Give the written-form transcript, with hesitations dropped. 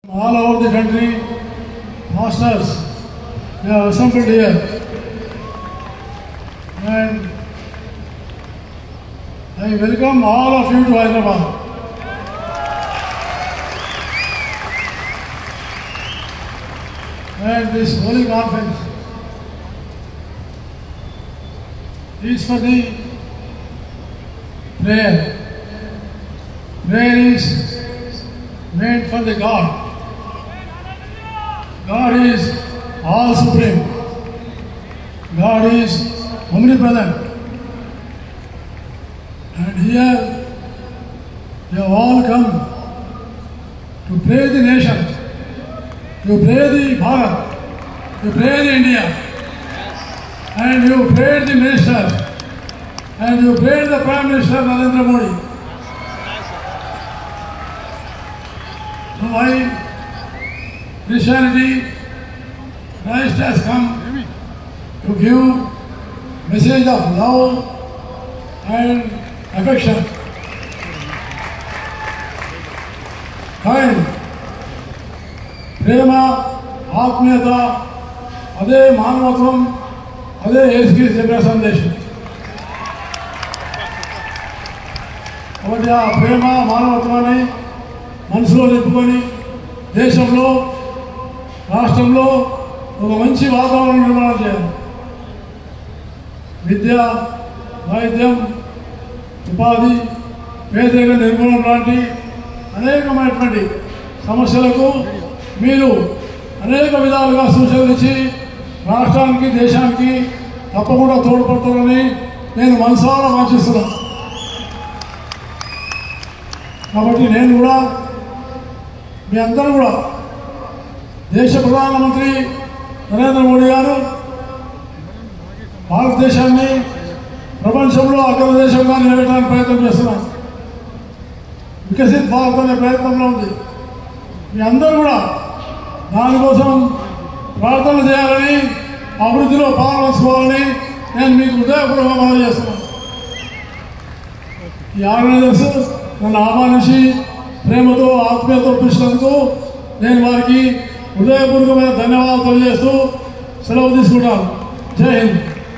All over the country, pastors, they have assembled here, and I welcome all of you to Hyderabad. And this holy conference is for the prayer. Prayer is meant for the God. God is all supreme. God is omnipresent. And here you have all come to pray the nation, to pray the Bharat, to pray the India, and you prayed the minister, and you prayed the Prime Minister Narendra Modi. So why Christianity, Christ has come to give message of love and affection, kind, ప్రేమ, ఆత్మీయత, అదే మానవత్వం, అదే యేసుక్రీస్తు చెప్పిన సందేశం. కాబట్టి ఆ ప్రేమ మానవత్వాన్ని మనసులో నింపుకొని దేశంలో రాష్ట్రంలో ఒక మంచి వాతావరణం నిర్మాణం చేయాలి. విద్య, వైద్యం, ఉపాధి, పేదరిక నిర్మూలన లాంటి అనేకమైనటువంటి సమస్యలకు మీరు అనేక విధాలుగా సూచనలు ఇచ్చి రాష్ట్రానికి, దేశానికి తప్పకుండా తోడ్పడతారని నేను మనసారా ఆశిస్తున్నాను. కాబట్టి నేను కూడా మీ అందరూ కూడా దేశ ప్రధానమంత్రి నరేంద్ర మోడీ గారు భారతదేశాన్ని ప్రపంచంలో అగ్రదేశంగా నిలబెట్టడానికి ప్రయత్నం చేస్తున్నారు. వికసిత్ భారత్ అనే ప్రయత్నంలో ఉంది. మీ అందరూ కూడా దానికోసం ప్రార్థన చేయాలని, అభివృద్ధిలో పాల్గొంచుకోవాలని నేను మీకు హృదయపూర్వకంగా మనవి చేస్తున్నాను. ఈ ఆర్గనైజర్స్ నన్ను ఆహ్వానించి ప్రేమతో, ఆత్మీయతో పిలిచినందుకు నేను వారికి హృదయపూర్వకమైన ధన్యవాదాలు తెలియజేస్తూ సెలవు తీసుకుంటాను. జై హింద్.